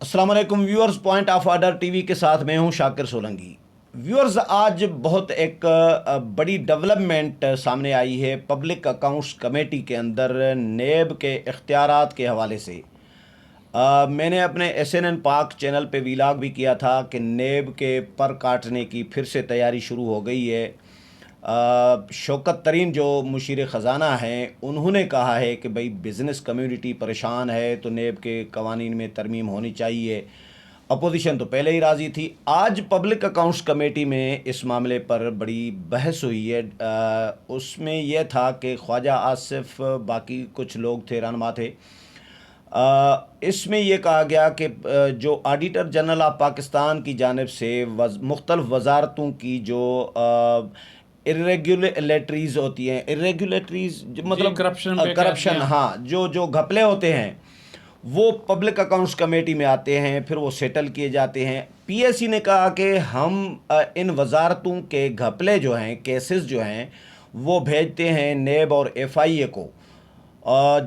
अस्सलाम वालेकुम viewers, point of order TV के साथ मैं हूं शाकिर सोलंकी। व्यूअर्स, आज बहुत एक बड़ी डेवलपमेंट सामने आई है पब्लिक अकाउंट्स कमेटी के अंदर नेब के इख्तियारात के हवाले से। मैंने अपने SNN पाक चैनल पे वीलॉग भी किया था कि नेब के पर काटने की फिर से तैयारी शुरू हो गई है। शौकत तरीन जो मुशीर ख़जाना हैं, उन्होंने कहा है कि भाई बिज़नेस कम्युनिटी परेशान है तो नेब के कवानीन में तरमीम होनी चाहिए। अपोजिशन तो पहले ही राज़ी थी। आज पब्लिक अकाउंट्स कमेटी में इस मामले पर बड़ी बहस हुई है। उसमें यह था कि ख्वाजा आसिफ, बाकी कुछ लोग थे, रहनुमा थे। इसमें यह कहा गया कि जो ऑडिटर जनरल ऑफ पाकिस्तान की जानिब से मुख्तलिफ वजारतों की जो इरेगुलेटरीज होती हैं, इरेगुलेटरीज मतलब करप्शन, हाँ, जो जो घपले होते हैं वो पब्लिक अकाउंट्स कमेटी में आते हैं, फिर वो सेटल किए जाते हैं। PSC ने कहा कि हम इन वजारतों के घपले जो हैं, केसेस जो हैं, वो भेजते हैं नेब और FIA को।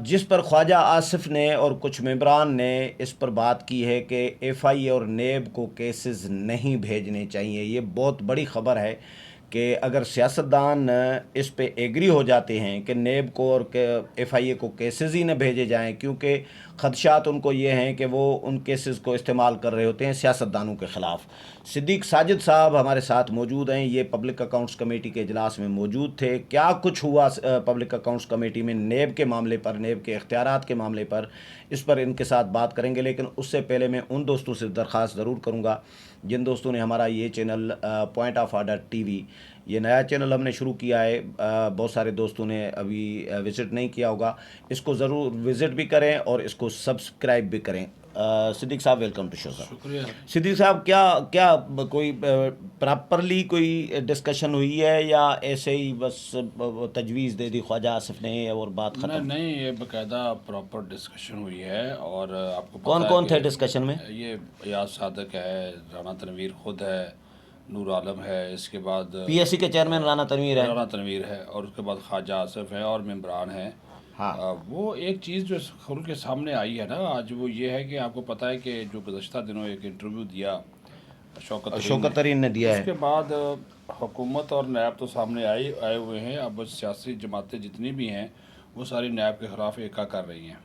जिस पर ख्वाजा आसिफ ने और कुछ मेंबरान ने इस पर बात की है कि FIA और नेब को केसेस नहीं भेजने चाहिए। ये बहुत बड़ी ख़बर है कि अगर सियासतदान इस पे एग्री हो जाते हैं कि नेब को और FIA को केसेस ही न भेजे जाएं, क्योंकि ख़दशात उनको ये हैं कि वो उन केसेस को इस्तेमाल कर रहे होते हैं सियासतदानों के ख़िलाफ़। सिद्दीक साजिद साहब हमारे साथ मौजूद हैं, ये पब्लिक अकाउंट्स कमेटी के इजलास में मौजूद थे। क्या कुछ हुआ पब्लिक अकाउंट्स कमेटी में नेब के मामले पर, नेब के इख्तियारात के मामले पर, इस पर इनके साथ बात करेंगे। लेकिन उससे पहले मैं उन दोस्तों से दरख्वास्त ज़रूर करूँगा जिन दोस्तों ने हमारा ये channel point of order TV, ये नया चैनल हमने शुरू किया है, बहुत सारे दोस्तों ने अभी विज़िट नहीं किया होगा, इसको ज़रूर विज़िट भी करें और इसको सब्सक्राइब भी करें। सिद्दीक साहब, वेलकम टू शो। सर शुक्रिया। सिद्दीक साहब, क्या क्या कोई प्रॉपरली कोई डिस्कशन हुई है या ऐसे ही बस तजवीज़ दे दी ख्वाजा आसिफ ने और बात ख़त्म? नहीं, ये बाकायदा प्रॉपर डिस्कशन हुई है। और आपको पता कौन है कौन कि थे डिस्कशन में? ये याद सादक है, राना तनवीर खुद है, नूर आलम है, इसके बाद PSC के चेयरमैन राना तनवीर है, और उसके बाद ख्वाजा आसिफ है और मेम्बरान हैं। हाँ। वो एक चीज़ जो खुल के सामने आई है ना आज, वो ये है कि आपको पता है कि जो गुज़श्ता दिनों एक इंटरव्यू दिया शौकत तरीन ने दिया है। उसके बाद हुकूमत और नैब तो सामने आए हुए हैं। अब सियासी जमातें जितनी भी हैं वो सारी नैब के ख़िलाफ़ एका कर रही हैं।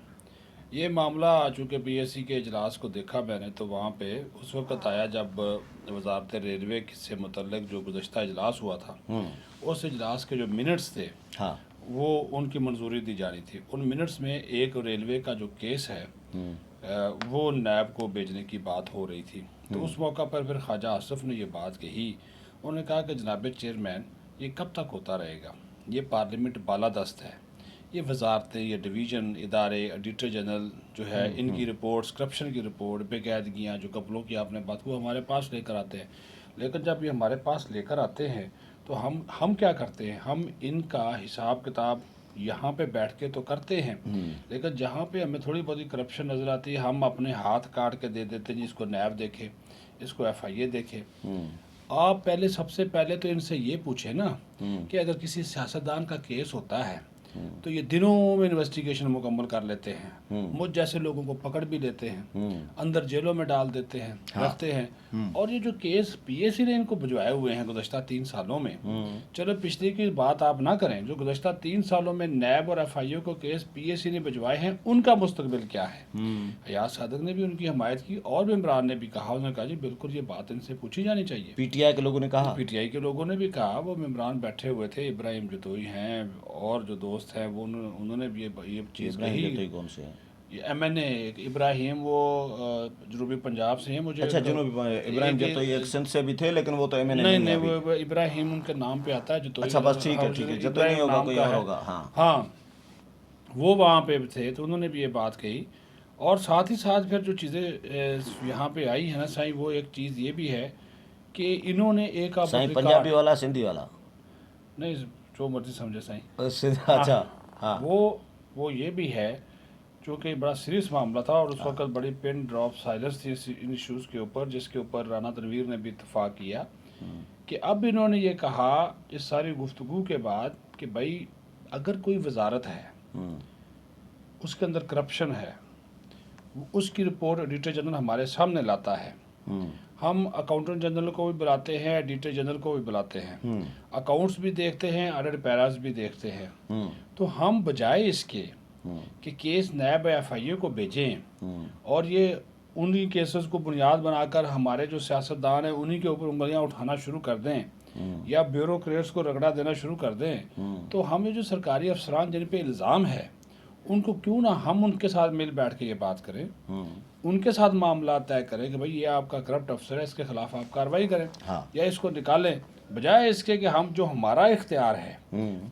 ये मामला चूँकि PSC के इजलास को देखा मैंने, तो वहाँ पे उस वक्त आया जब वजारत रेलवे से मुतल्लिक जो गुज़श्ता इजलास हुआ था, उस इजलास के जो मिनट्स थे, हाँ। वो उनकी मंजूरी दी जानी थी। उन मिनट्स में एक रेलवे का जो केस है वो नैब को भेजने की बात हो रही थी। तो उस मौका पर फिर ख्वाजा आसिफ ने ये बात कही। उन्होंने कहा कि जनाब चेयरमैन, ये कब तक होता रहेगा? ये पार्लियामेंट बालादस्त है, ये वजारतें, ये डिवीज़न इदारे, एडिटर जनरल जो है, इनकी रिपोर्ट्स, करप्शन की रिपोर्ट, बेकायदगियाँ, जो कपलों की आपने बात को हमारे पास लेकर आते हैं। लेकिन जब ये हमारे पास लेकर आते हैं तो हम क्या करते हैं? हम इनका हिसाब किताब यहाँ पे बैठ के तो करते हैं, लेकिन जहाँ पे हमें थोड़ी बहुत करप्शन नज़र आती है, हम अपने हाथ काट के दे देते हैं जी, इसको नैब देखे, इसको FIA देखे। आप पहले, सबसे पहले तो इनसे ये पूछे ना कि अगर किसी सियासतदान का केस होता है तो ये दिनों में इन्वेस्टिगेशन मुकम्मल कर लेते हैं, मुझ जैसे लोगों को पकड़ भी लेते हैं, अंदर जेलों में डाल देते हैं, रखते हैं। और ये जो केस PSC ने इनको भिजवाए हुए हैं गुज़श्ता 3 सालों में, चलो पिछले की बात आप ना करें, जो गुज़श्ता 3 सालों में नैब और FIA को केस PSC ने भिजवाए हैं, उनका मुस्तकबिल क्या है? याद सादक ने भी उनकी हमायत की और इमरान ने भी कहा। उन्होंने कहा जी बिल्कुल ये बात इनसे पूछी जानी चाहिए। PTI के लोगों ने कहा, PTI के लोगों ने भी कहा, वो इमरान बैठे हुए थे, इब्राहिम जतोई हैं और जो दोस्त हैं वो, उन्होंने भी ये चीज़ कही। कौन से हैं? ये MNA इब्राहिम, वो जनूबी पंजाब से हैं। मुझे अच्छा, जनूबी इब्राहिम जतोई एक सिंध से भी थे, लेकिन वो तो MNA नहीं नहीं है नहीं, वो इब्राहिम उनके नाम पे आता है, जतोई। अच्छा, बस ठीक है, ठीक है, जतोई नहीं होगा, कोई और होगा। हाँ हाँ, वो वहाँ पे थे, तो उन्होंने भी ये बात कही। और साथ ही साथ फिर जो चीज़ें यहाँ पे आई है ना साईं, वो एक चीज़ ये भी है कि इन्होंने एक आप साईं पंजाबी वाला, सिंधी वाला? नहीं, जो मर्जी समझे साईं। अच्छा। हाँ। वो ये भी है, चूँकि बड़ा सीरियस मामला था और उस वक्त बड़ी पिन ड्रॉप साइलेंस थी इन इशूज़ के ऊपर, जिसके ऊपर राना तनवीर ने भी इत्तफाक किया कि अब इन्होंने ये कहा इस सारी गुफ्तगू के बाद कि भाई अगर कोई वजारत है उसके अंदर करप्शन है उसकी रिपोर्ट एडिटर जनरल हमारे सामने लाता है। हम अकाउंटेंट जनरल को भी बुलाते हैं, एडिटर जनरल को भी बुलाते हैं, अकाउंट्स भी देखते हैं, ऑडिट पैरास भी देखते हैं। तो हम बजाय इसके कि केस नैब FIA को भेजें और ये उन्हीं केसेस को बुनियाद बनाकर हमारे जो सियासतदान हैं उन्हीं के ऊपर उंगलियां उठाना शुरू कर दें या ब्यूरोक्रेट्स को रगड़ा देना शुरू कर दें, तो हम ये जो सरकारी अफसरान जिन पे इल्ज़ाम है उनको क्यों ना हम उनके साथ मिल बैठ के ये बात करें, उनके साथ मामला तय करें कि भाई ये आपका करप्ट अफसर है, इसके खिलाफ आप कार्रवाई करें। हाँ। या इसको निकालें, बजाय इसके कि हम जो हमारा इख्तियार है,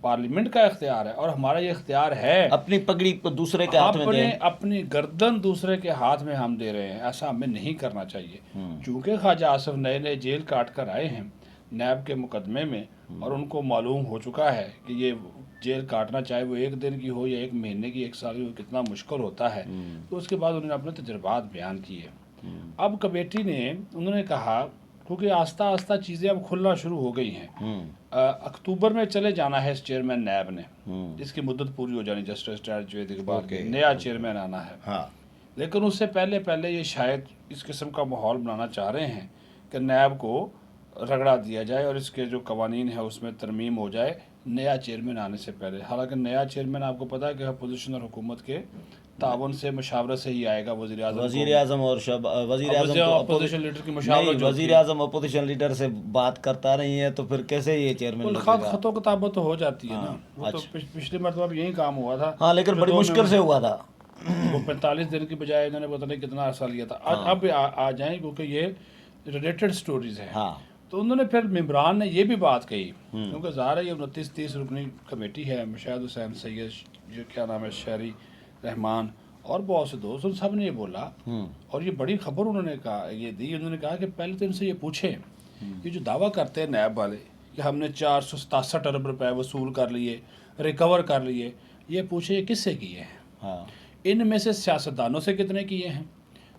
पार्लियामेंट का इख्तियार है और हमारा ये इख्तियार है अपनी पगड़ी को दूसरे के हाथ में दें, अपनी गर्दन दूसरे के हाथ में हम दे रहे हैं, ऐसा हमें नहीं करना चाहिए। चूँकि ख्वाजा आसिफ नए नए जेल काट कर आए हैं नैब के मुकदमे में और उनको मालूम हो चुका है कि ये जेल काटना चाहे वो 1 दिन की हो या 1 महीने की, 1 साल की, कितना मुश्किल होता है। तो उसके बाद उन्होंने अपने तजुर्बात बयान किए। अब कमेटी ने उन्होंने कहा क्योंकि आस्ता आस्ता चीज़ें अब खुलना शुरू हो गई हैं, अक्टूबर में चले जाना है इस चेयरमैन नैब ने, इसकी मुद्दत पूरी हो जानी जस्टिस द्विवेदी इकबाल के, नया चेयरमैन आना है। हाँ। लेकिन उससे पहले पहले ये शायद इस किस्म का माहौल बनाना चाह रहे हैं कि नैब को रगड़ा दिया जाए और इसके जो कवानीन है उसमें तरमीम हो जाए नया चेयरमैन आने से पहले। हालांकि नया चेयरमैन आपको पता है कि अपोजिशन और हुकूमत के ताउन से मशावरत से ही आएगा। वज़ीर आज़म और वज़ीर आज़म तो अपोजिशन लीडर की मशावरत, वज़ीर आज़म अपोजिशन लीडर से बात करता नहीं है तो फिर कैसे ये चेयरमैन खतों किताबत तो हो जाती है ना। वो तो पिछली मरतबा भी यही काम हुआ था। हाँ, लेकिन बड़ी मुश्किल से हुआ था। वो 45 दिन की बजाय इन्होंने पता नहीं कितना अर्सा लिया था। अब आ जाएं क्योंकि ये रिलेटेड स्टोरीज हैं। हाँ। तो उन्होंने फिर मेम्बरान ने ये भी बात कही, क्योंकि ज़ाहिर है ये 29-30 रुकनी कमेटी है, मुशाहिद हुसैन, सैयद, जो क्या नाम है, शहरी रहमान और बहुत से दोस्त, उन सब ने ये बोला और ये बड़ी खबर उन्होंने कहा ये दी। उन्होंने कहा कि पहले तो इनसे ये पूछें, ये जो दावा करते हैं नैब वाले कि हमने 467 अरब रुपए वसूल कर लिए, रिकवर कर लिए, ये पूछे ये किससे किए हैं। हाँ। इनमें से सियासतदानों से कितने किए हैं,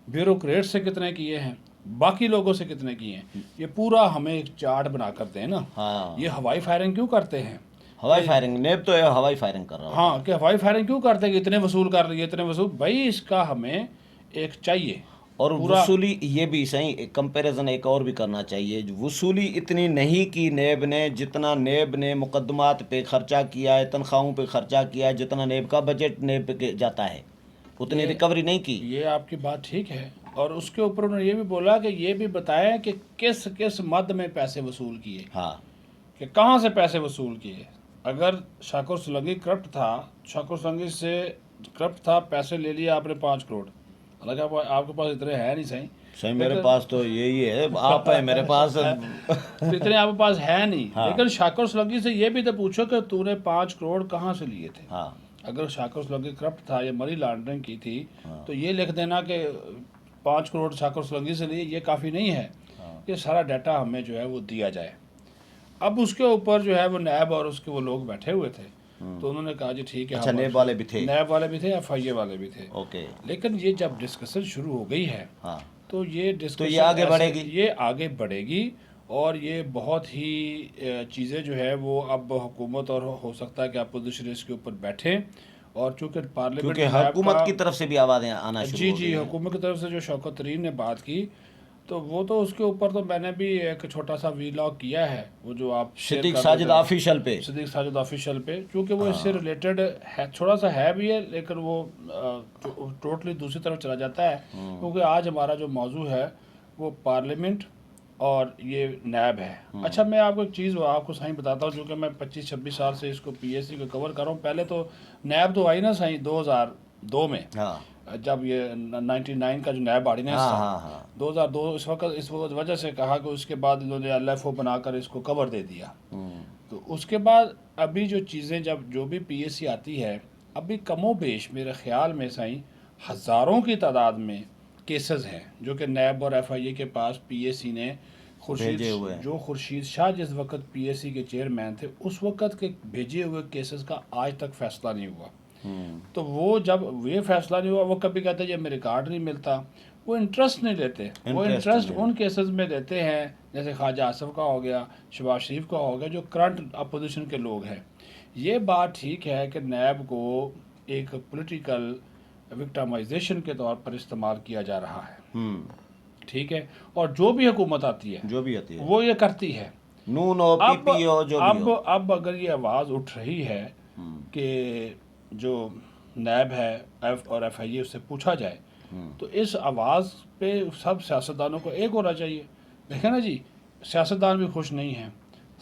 ब्यूरोक्रेट से कितने किए हैं, बाकी लोगों से कितने किए हैं, ये पूरा हमें एक चार्ट बना कर दें ना। हाँ। ये हवाई फायरिंग क्यों करते हैं, हवाई फायरिंग, नेब तो हवाई फायरिंग कर रहा है। हाँ, कि हवाई फायरिंग क्यों करते हैं कि इतने वसूल कर लिए, इतने वसूल, भाई इसका हमें एक चाहिए। और वसूली ये भी सही कंपैरिजन एक और भी करना चाहिए, वसूली इतनी नहीं की नेब ने जितना नेब ने मुकदमात पे खर्चा किया है, तनख्वाहों पे खर्चा किया है, जितना नेब का बजट नेब पे जाता है उतनी रिकवरी नहीं की। ये आपकी बात ठीक है। और उसके ऊपर उन्होंने ये भी बोला कि ये भी बताया कि किस किस मद में पैसे वसूल किए। हाँ। कि कहाँ से पैसे वसूल किए। अगर शाकुर सुलंगी करप्ट था, शाकुर सुलंगी से करप्ट था, पैसे ले लिए आपने 5 करोड़, हालांकि आपके पास इतने हैं नहीं। सही मेरे पास तो यही है, आप है मेरे पास तो इतने आपके पास है नहीं। हाँ। लेकिन शाकुर सुलंगी से ये भी तो पूछो कि तूने 5 करोड़ कहाँ से लिए थे। हाँ। अगर शाकुर सुलंगी करप्ट था या मनी लॉन्ड्रिंग की थी, तो ये लिख देना कि 5 करोड़ शाकुर सुलंगी से लिए, ये काफ़ी नहीं है। ये सारा डाटा हमें जो है वो दिया जाए। अब उसके ऊपर जो है वो नैब और उसके वो लोग बैठे हुए थे, तो उन्होंने कहा जी ठीक है। अच्छा, नैब वाले भी थे, नैब वाले भी थे, FIA वाले भी थे। ओके। लेकिन ये जब डिस्कशन शुरू हो गई है, हाँ, तो ये डिस्कशन तो ये आगे बढ़ेगी, ये आगे बढ़ेगी और ये बहुत ही चीज़ें जो है वो अब हुकूमत और हो सकता है कि अपोजिशन इसके ऊपर बैठे। और चूँकि पार्लियामेंट, क्योंकि हुकूमत की तरफ से भी आवाज़ें आना शुरू हो गई। जी, हुकूमत की तरफ से जो शौकत तरीन ने बात की, तो वो तो उसके ऊपर तो मैंने भी एक छोटा सा वीलॉग किया है, वो जो आप सिद्दीक साजिद ऑफिशियल पे, सिद्दीक साजिद ऑफिशियल पे, क्योंकि वो इससे रिलेटेड है, थोड़ा सा है भी है, लेकिन वो टोटली दूसरी तरफ चला जाता है। क्योंकि आज हमारा जो मौजू है वो पार्लियामेंट और ये नैब है। अच्छा, मैं आपको एक चीज़ आपको सही बताता हूँ, जो कि मैं 25-26 साल से इसको PSC को कवर कर रहा हूँ। पहले तो नैब तो आई ना सही 2002 में। हाँ। जब ये 99 का जो नैब ऑर्डिनेंस था, 2002, इस वजह से कहा कि उसके बाद इन्होंने LFO बनाकर इसको कवर दे दिया। तो उसके बाद अभी जो चीज़ें जब जो भी PSC आती है, अभी कमोबेश मेरे ख्याल में सही हज़ारों की तादाद में केसेस हैं जो कि नैब और FIA के पास PSC ने खुर्शीद शाह जिस वक्त PSC के चेयरमैन थे, उस वक्त के भेजे हुए केसेस का आज तक फैसला नहीं हुआ। तो वो जब ये फैसला नहीं हुआ, वो कभी कहते हैं मेरे कार्ड नहीं मिलता, वो इंटरेस्ट नहीं लेते। वो इंटरेस्ट उन केसेस में लेते हैं जैसे ख्वाजा आसिफ का हो गया, शहबाज शरीफ का हो गया, जो करंट अपोजिशन के लोग हैं। ये बात ठीक है कि नैब को एक पॉलिटिकल विक्टिमाइजेशन के तौर पर इस्तेमाल किया जा रहा है। ठीक है, और जो भी हुकूमत आती है वो ये करती है। नून हो, पीपी हो, जो भी हो। अब अगर ये आवाज़ उठ रही है कि जो नैब है एफ और FIA उससे पूछा जाए, तो इस आवाज़ पे सब सियासतदानों को एक होना चाहिए। देखें ना जी, सियासतदान भी खुश नहीं हैं,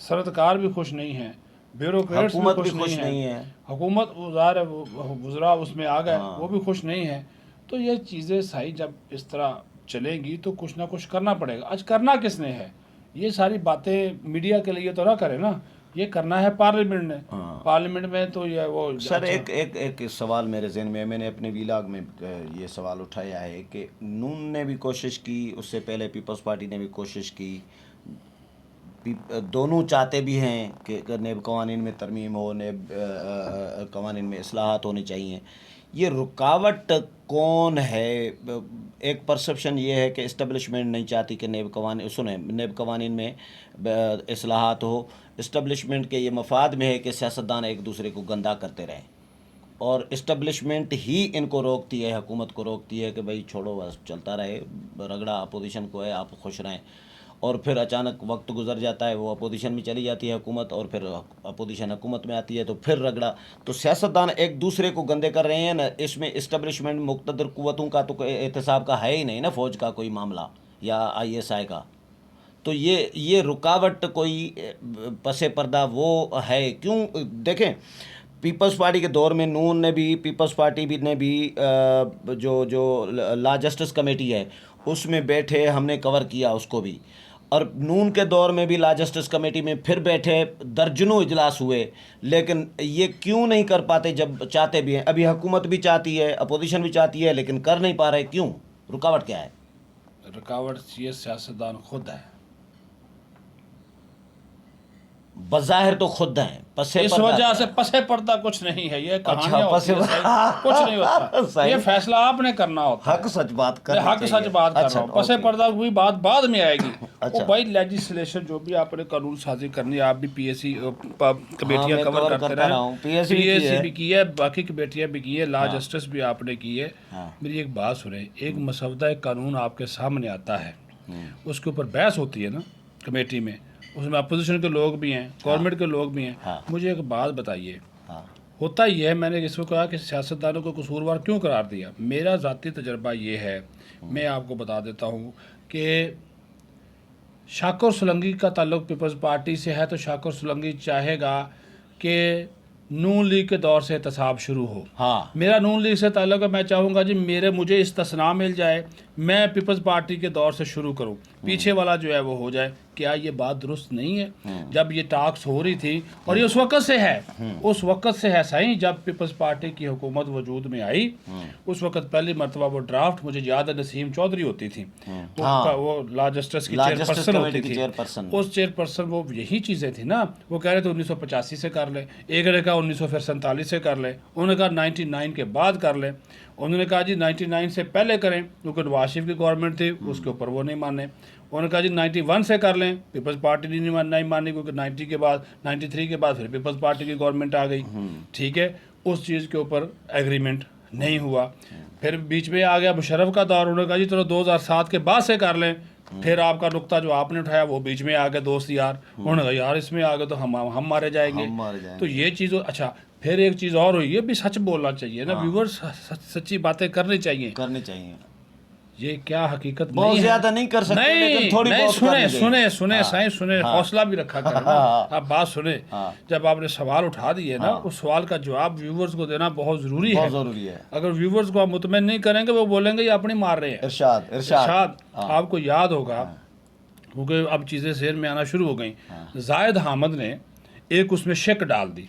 सरकार भी खुश नहीं है, ब्यूरोक्रेट्स भी खुश नहीं है, हुकूमत वज़रा उसमें आ गए, वो भी खुश नहीं है। तो ये चीज़ें सही जब इस तरह चलेंगी तो कुछ ना कुछ करना पड़ेगा। आज करना किसने है? ये सारी बातें मीडिया के लिए तो ना करे ना, ये करना है पार्लियामेंट ने। पार्लियामेंट में तो ये वो सर एक सवाल मेरे ज़हन में, मैंने अपने व्लॉग में ये सवाल उठाया है कि नून ने भी कोशिश की, उससे पहले पीपल्स पार्टी ने भी कोशिश की, दोनों चाहते भी हैं कि नेब कवानीन में तरमीम हो, नेब कवानीन में इस्लाहात होनी चाहिए। ये रुकावट कौन है? एक परसेप्शन ये है कि इस्टबलिशमेंट नहीं चाहती कि नेब कवानीन में इस्लाहात हो। इस्टबलिशमेंट के ये मफाद में है कि सियासतदान एक दूसरे को गंदा करते रहें, और इस्टबलिशमेंट ही इनको रोकती है, हुकूमत को रोकती है कि भाई छोड़ो, बस चलता रहे, रगड़ा अपोजिशन को है, आप खुश रहें। और फिर अचानक वक्त गुजर जाता है, वो अपोजिशन में चली जाती है हुकूमत, और फिर अपोजिशन हुकूमत में आती है, तो फिर रगड़ा। तो सियासतदान एक दूसरे को गंदे कर रहे हैं ना। इसमें इस्टबलिशमेंट मुक़्तदर क़ुव्वतों का तो एहतसाब का है ही नहीं ना, फ़ौज का कोई मामला या ISI का। तो ये रुकावट कोई पसे पर्दा वो है क्यों? देखें, पीपल्स पार्टी के दौर में नून ने भी, पीपल्स पार्टी भी ने भी जो लॉ जस्टिस कमेटी है उसमें बैठे, हमने कवर किया उसको भी। और नून के दौर में भी लॉ जस्टिस कमेटी में फिर बैठे, दर्जनों इजलास हुए, लेकिन ये क्यों नहीं कर पाते जब चाहते भी हैं? अभी हुकूमत भी चाहती है, अपोजिशन भी चाहती है, लेकिन कर नहीं पा रहे, क्यों? रुकावट क्या है? रुकावट ये सियासतदान खुद है, बज़ाहिर तो खुद हैं, इस वजह से पसे पर्दा कुछ नहीं है। ये कहानियां होती हैं, कुछ नहीं होता। ये फैसला आपने करना होता है। हक सच बात कर रहा हूँ। पसे पर्दा हुई बात बाद में आएगी। वो भाई लेजिस्लेशन जो भी आपने कानून साजी करनी है, आप भी PSC कमेटियां कवर करते रहे, PSC भी की है, बाकी कमेटियां भी की है, लॉ जस्टिस भी आपने की है। मेरी एक बात सुने, एक मसौदा कानून आपके सामने आता है, उसके ऊपर बहस होती है ना कमेटी में, उसमें अपोजिशन के लोग भी हैं, गवर्नमेंट के लोग भी हैं। मुझे एक बात बताइए, होता ही है, मैंने इसको कहा कि सियासतदानों को कसूरवार क्यों करार दिया? मेरा ज़ाती तजर्बा ये है, मैं आपको बता देता हूँ कि शाकर सुलंगी का ताल्लुक पीपल्स पार्टी से है, तो शाकर सुलंगी चाहेगा कि नून लीग के दौर से एहतसाब शुरू हो। मेरा नून लीग से ताल्लुक है, मैं चाहूँगा जी मुझे इस्तिस्ना मिल जाए, मैं पीपल्स पार्टी के दौर से शुरू करूँ, पीछे वाला जो है वो हो जाए। क्या ये बात दुरुस्त नहीं है? जब ये टाक्स हो रही थी, और ये उस वक्त से है, उस वक्त से है सही जब पीपल्स पार्टी की हुकूमत वजूद में आई। उस वक्त पहली मरतबा वो ड्राफ्ट, मुझे याद है, नसीम चौधरी होती थी, वो लॉ जस्टिस की चेयरपर्सन होती थी। उस चेयरपर्सन वो यही चीज़ें थी ना, वो कह रहे थे 1985 से कर ले, एक ने कहा 1947 से कर ले, उन्होंने कहा 99 के बाद कर ले, उन्होंने कहा जी 99 से पहले करें, क्योंकि नवाज शरीफ की गवर्नमेंट थी, उसके ऊपर वो नहीं माने। उन्होंने कहा जी 91 से कर लें, पीपल्स पार्टी नहीं मानी, क्योंकि 90 के बाद, 93 के बाद फिर पीपल्स पार्टी की गवर्नमेंट आ गई। ठीक है, उस चीज़ के ऊपर एग्रीमेंट नहीं हुआ। फिर बीच में आ गया मुशर्रफ का दौर, उन्होंने कहा जी चलो 2007 के बाद से कर लें। फिर आपका नुक्ता जो आपने उठाया वो बीच में आ गया, दोस्त यार, उन्होंने कहा यार इसमें आ गए तो हम मारे जाएंगे। तो ये चीज़, अच्छा फिर एक चीज़ और हुई, ये भी सच बोलना चाहिए ना, व्यूअर्स सच्ची बातें करनी चाहिए। ये क्या हकीकत बहुत ज्यादा नहीं कर सकते, लेकिन थोड़ी बहुत सुने, हौसला भी रखा करें ना। आप बात सुने, जब आपने सवाल उठा दिए ना, उस सवाल का जवाब व्यूअर्स को देना बहुत जरूरी है। अगर व्यूअर्स को आप मुतमईन नहीं करेंगे, वो बोलेंगे ये अपनी मार रहे हैं। इरशाद आपको याद होगा, क्योंकि अब चीज़ें शहर में आना शुरू हो गई। जायद हामिद ने एक उसमें शेक डाल दी,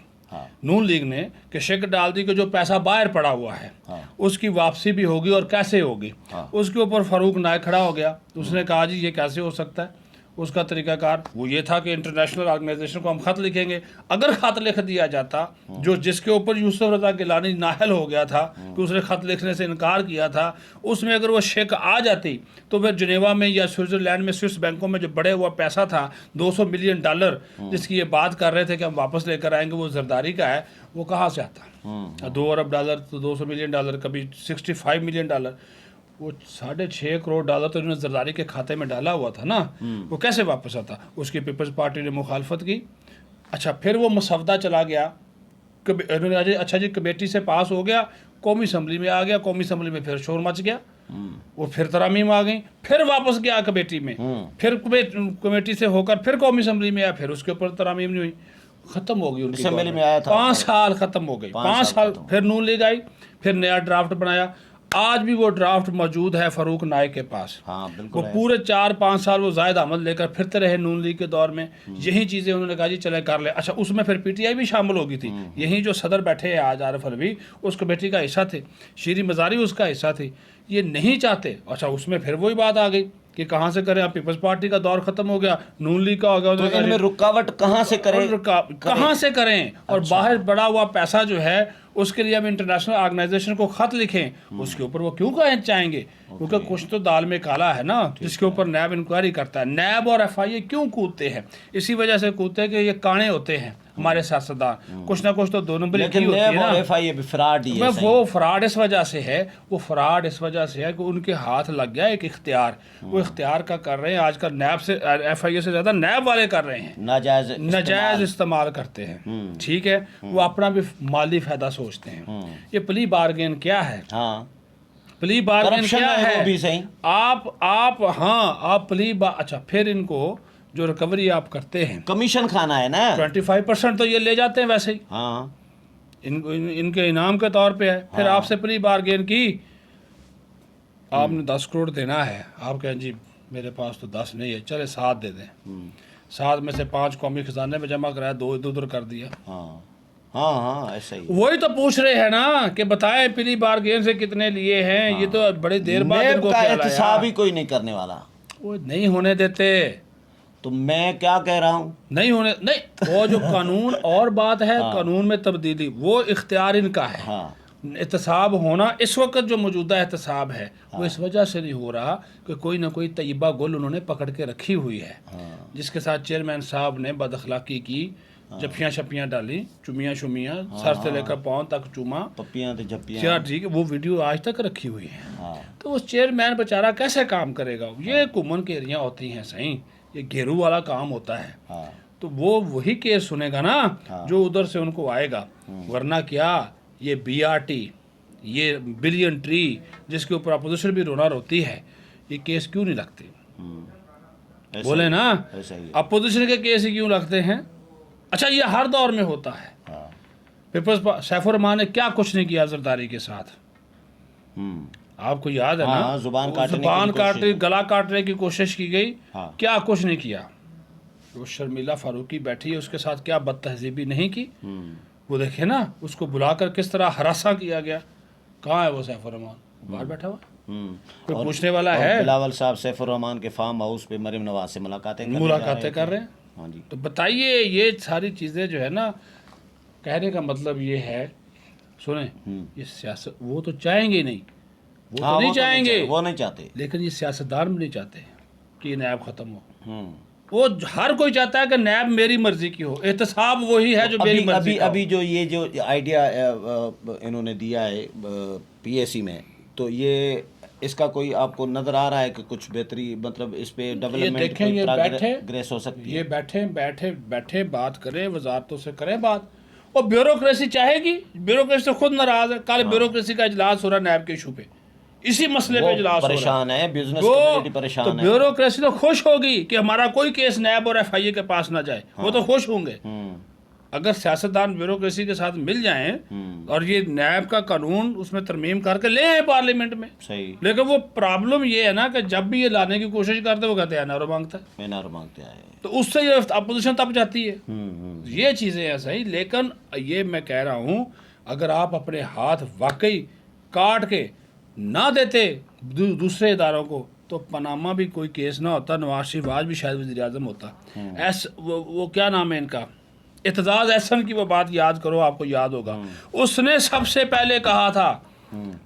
नून लीग ने, कि शेक डाल दी कि जो पैसा बाहर पड़ा हुआ है उसकी वापसी भी होगी, और कैसे होगी। उसके ऊपर फारूक नायक खड़ा हो गया, उसने कहा जी ये कैसे हो सकता है। उसका तरीकाकार वो ये था कि इंटरनेशनल ऑर्गेनाइजेशन को हम ख़त लिखेंगे। अगर ख़त लिख दिया जाता, जो जिसके ऊपर यूसुफ रज़ा गिलानी नाहल हो गया था कि उसने ख़त लिखने से इनकार किया था, उसमें अगर वो शेक आ जाती, तो फिर जिनेवा में या स्विट्ज़रलैंड में स्विस बैंकों में जो बढ़े हुआ पैसा था $200 मिलियन, जिसकी ये बात कर रहे थे कि हम वापस लेकर आएंगे, वो जरदारी का है, वो कहाँ से आता। $2 अरब तो $200 मिलियन, कभी $65 मिलियन, वो $6.5 करोड़ तो उन्होंने जरदारी के खाते में डाला हुआ था ना, वो कैसे वापस आता? उसकी पीपल्स पार्टी ने मुखालफत की। अच्छा, फिर वो मसवदा चला गया, उन्होंने अच्छा जी कमेटी से पास हो गया, कौमी असम्बली में आ गया, कौमी असम्बली में फिर शोर मच गया, वो फिर तरामीम आ गई, फिर वापस गया कमेटी में, फिर कमेटी से होकर फिर कौमी असम्बली में आया, फिर उसके ऊपर तरामीम नहीं हुई, ख़त्म हो गई उनकी असम्बली में आया था 5 साल ख़त्म हो गई। 5 साल फिर नून लीग आई, फिर नया ड्राफ्ट बनाया, आज भी वो ड्राफ्ट मौजूद है फारूक नाइक के पास। हाँ, वो पूरे 4-5 साल वो जायद अहमद लेकर फिरते रहे नून लीग के दौर में, यही चीज़ें उन्होंने कहा जी चले कर ले। अच्छा, उसमें फिर पीटीआई भी शामिल हो गई थी, यही जो सदर बैठे हैं आज आरिफ अलवी उस कमेटी का हिस्सा थे, शीरी मज़ारी उसका हिस्सा थी, ये नहीं चाहते। अच्छा, उसमें फिर वही बात आ गई कि कहाँ से करें, अब पीपल्स पार्टी का दौर खत्म हो गया, नून लीग का हो गया, तो इनमें रुकावट कहाँ से करें, कहाँ से करें? और बाहर बढ़ा हुआ पैसा जो है उसके लिए हम इंटरनेशनल ऑर्गेनाइजेशन को खत लिखें, उसके ऊपर वो क्यों कहना चाहेंगे? क्योंकि कुछ तो दाल में काला है ना, जिसके ऊपर नैब इंक्वायरी करता है। नैब और एफआईए क्यों कूदते हैं? इसी वजह से कूदते हैं कि ये काणे होते हैं हमारे सियासतदान, कुछ ना कुछ तो 2 नंबरी की होती है ना। एफआईए भी फ्रॉड ही है। वो फ्रॉड इस वजह से है, वो फ्रॉड इस वजह से है कि उनके हाथ लग गया एक इख्तियार, वो इख्तियार का कर रहे हैं आजकल, नैब से एफआईए से ज़्यादा नैब वाले कर रहे हैं, नाजायज़ इस्तेमाल करते हैं। ठीक है, वो अपना भी माली फ़ायदा सोचते हैं। ये प्ली बार्गेन क्या है? हाँ, प्ली बार्गेन क्या है? वो भी सही। आप प्ली अच्छा, फिर इनको जो रिकवरी आप करते हैं, कमीशन खाना है ना, 25% तो ये ले जाते हैं वैसे ही। हाँ, इनके इनाम के तौर पे है। फिर आपसे प्री बार्गेन की, आपने 10 करोड़ देना है, आप कहें जी मेरे पास तो 10 नहीं है, चले 7 दे दें, 7 में से 5 कौमी खजाने में जमा कराया, 2 इधर उधर कर दिया। हाँ, ऐसा ही। वही तो पूछ रहे हैं ना कि बताएं प्री बार्गेन से कितने लिए हैं। ये तो बड़े देर बाद इनको क्या एहतसाब भी कोई नहीं करने वाला, वो नहीं होने देते। तो मैं क्या कह रहा हूँ, नहीं, वो जो कानून और बात है, कानून में तब्दीली, वो इख्तियार इनका है। एहतसाब होना इस वक्त जो मौजूदा एहतसाब है वो इस वजह से नहीं हो रहा कि कोई ना कोई तय्यबा गुल उन्होंने पकड़ के रखी हुई है, जिसके साथ चेयरमैन साहब ने बदअखलाकी की, जफ्फियाँ शप्पियाँ डाली, चुमियाँ शुमियाँ, सर से लेकर पाँव तक चूमा, पप्पियाँ तो जप्पियाँ, ठीक है, वो वीडियो आज तक रखी हुई है। तो वो चेयरमैन बेचारा कैसे काम करेगा? ये कुमन के एरिया होती हैं सही, ये घेरू वाला काम होता है। तो वो वही केस सुनेगा ना जो उधर से उनको आएगा, वरना क्या ये बीआरटी, ये बिलियन ट्री जिसके ऊपर अपोजिशन भी रोना रोती है, ये केस क्यों नहीं लगते? बोले ना, अपोजिशन के केस क्यों लगते हैं? अच्छा, ये हर दौर में होता है। पीपल्स सैफुर रहमान ने क्या कुछ नहीं किया जरदारी के साथ, आपको याद है ना? जुबान काटने, गला काटने की कोशिश की गई, क्या कुछ नहीं किया। वो शर्मिला फारूकी बैठी है, उसके साथ क्या बदतहजीबी नहीं की, वो देखे ना, उसको बुलाकर किस तरह हरासा किया गया। कहाँ है वो सैफुर रहमान? बाहर बैठा हुआ, कोई पूछने वाला है? बिलावल साहब सैफुर रहमान के फार्म हाउस पे मरीम नवाज से मुलाकातें कर रहे हैं। हाँ जी। तो बताइए, ये सारी चीज़ें जो है ना, कहने का मतलब ये है, सुने, ये सियासत वो तो चाहेंगे नहीं, वो तो नहीं चाहेंगे, वो नहीं चाहते, लेकिन ये सियासतदान भी नहीं चाहते कि ये नैब ख़त्म हो। वो हर कोई चाहता है कि नैब मेरी मर्जी की हो, एहतसाब वही है जो मेरी मर्जी का हो। अभी जो ये जो आइडिया इन्होंने दिया है पीएसी में, तो ये इसका कोई आपको नजर आ रहा है कि कुछ बेहतरी, मतलब इस पे डेवलपमेंट प्रोग्रेस हो सकती है? ये बैठे बात करें, वजारतों से करें बात, और ब्यूरोक्रेसी चाहेगी, ब्यूरोक्रेसी तो खुद नाराज है। कल ब्यूरोक्रेसी का इजलास हो रहा है नैब के इशू पे, इसी मसले पे इजलास परेशान है, बिजनेस कम्युनिटी परेशान है। ब्यूरोक्रेसी तो खुश होगी कि हमारा कोई केस नैब और एफआईए के पास ना जाए, वो तो खुश होंगे। अगर सियासतदान ब्यूरोक्रेसी के साथ मिल जाएं और ये नैब का कानून उसमें तरमीम करके ले आए पार्लियामेंट में, सही। लेकिन वो प्रॉब्लम ये है ना कि जब भी ये लाने की कोशिश करते वो कहते हैं एनआरओ मांगता है, तो उससे ये अपोजिशन तब जाती है। ये चीज़ें हैं सही, लेकिन ये मैं कह रहा हूँ, अगर आप अपने हाथ वाकई काट के ना देते दूसरे इदारों को, तो पनामा भी कोई केस ना होता, नवाज शरीफ आज भी शायद वज़ीर आज़म होता। वो क्या नाम है इनका, एतजाज़ एहसन की वो बात याद करो, आपको याद होगा, उसने सबसे पहले कहा था,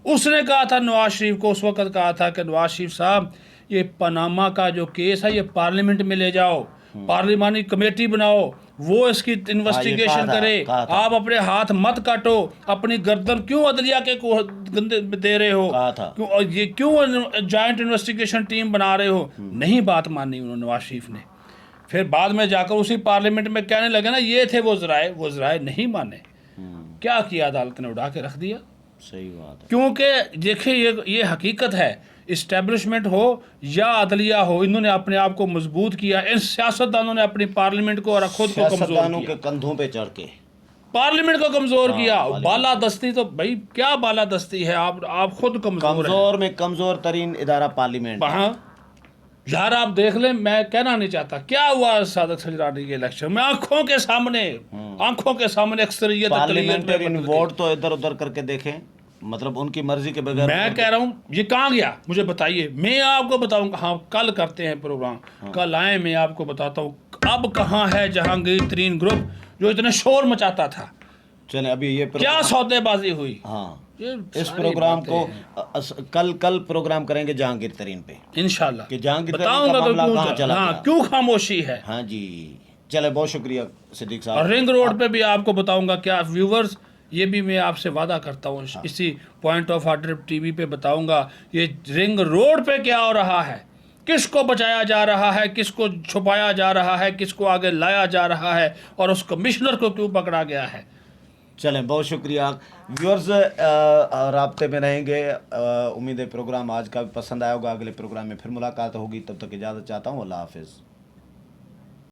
उसने कहा था नवाज शरीफ को, उस वक्त कहा था कि नवाज शरीफ साहब, ये पनामा का जो केस है ये पार्लियामेंट में ले जाओ, पार्लिमानी कमेटी बनाओ, वो इसकी इन्वेस्टिगेशन करे। आप अपने हाथ मत काटो, अपनी गर्दन क्यों अदलिया के को गंदे दे रहे हो, क्यों ये क्यों जॉइंट इन्वेस्टिगेशन टीम बना रहे हो। नहीं बात मानी उन्होंने नवाज शरीफ ने। फिर बाद में जाकर उसी पार्लियामेंट में कहने लगे ना ये थे वो ज़राए नहीं माने। क्या किया, अदालत ने उड़ा के रख दिया। सही बात है। क्योंकि देखिए ये हकीकत है, इस्टेब्लिशमेंट हो या अदलिया हो, इन्होंने अपने आप को मजबूत किया। इन सियासतदानों ने अपनी पार्लियामेंट को और खुद को कमजोर किया, के कंधों पे चढ़ के पार्लियामेंट को कमजोर किया। बालादस्ती तो भाई क्या बालादस्ती है, आप खुद कमजोर में कमजोर तरीन इदारा पार्लियामेंट। हाँ यार आप देख लें, मैं कहना नहीं चाहता क्या हुआ सादक सजरानी के इलेक्शन में, आंखों के सामने अक्सरियत पार्लियामेंटरी वोट तो इधर उधर करके देखें, मतलब उनकी मर्जी के बगैर। मैं कह रहा हूँ ये कहाँ गया मुझे बताइए, मैं आपको बताऊंगा। हाँ कल करते हैं प्रोग्राम, कल आए, मैं आपको बताता हूँ अब कहाँ है जहांगीर तरीन ग्रुप जो इतने शोर मचाता था। चले अभी ये क्या सौदेबाजी हुई। हाँ इस प्रोग्राम को कल प्रोग्राम करेंगे जहांगीर तरीन पे इंशाल्लाह, कि जहांगीर बताऊंगा तो कहाँ चला गया, क्यों खामोशी है। हाँ जी चले, बहुत शुक्रिया सिद्दीक साहब। और रिंग रोड पे भी आपको बताऊंगा क्या व्यूवर्स, ये भी मैं आपसे वादा करता हूँ इसी पॉइंट ऑफ ऑर्डर टीवी पे बताऊंगा ये रिंग रोड पे क्या हो रहा है, किसको बचाया जा रहा है, किसको छुपाया जा रहा है, किसको आगे लाया जा रहा है, और उस कमिश्नर को क्यों पकड़ा गया है। चलें बहुत शुक्रिया व्यूअर्स, राब्ते में रहेंगे। उम्मीद है प्रोग्राम आज का भी पसंद आया होगा। अगले प्रोग्राम में फिर मुलाकात होगी, तब तक इजाज़त चाहता हूँ। अल्लाह हाफिज़।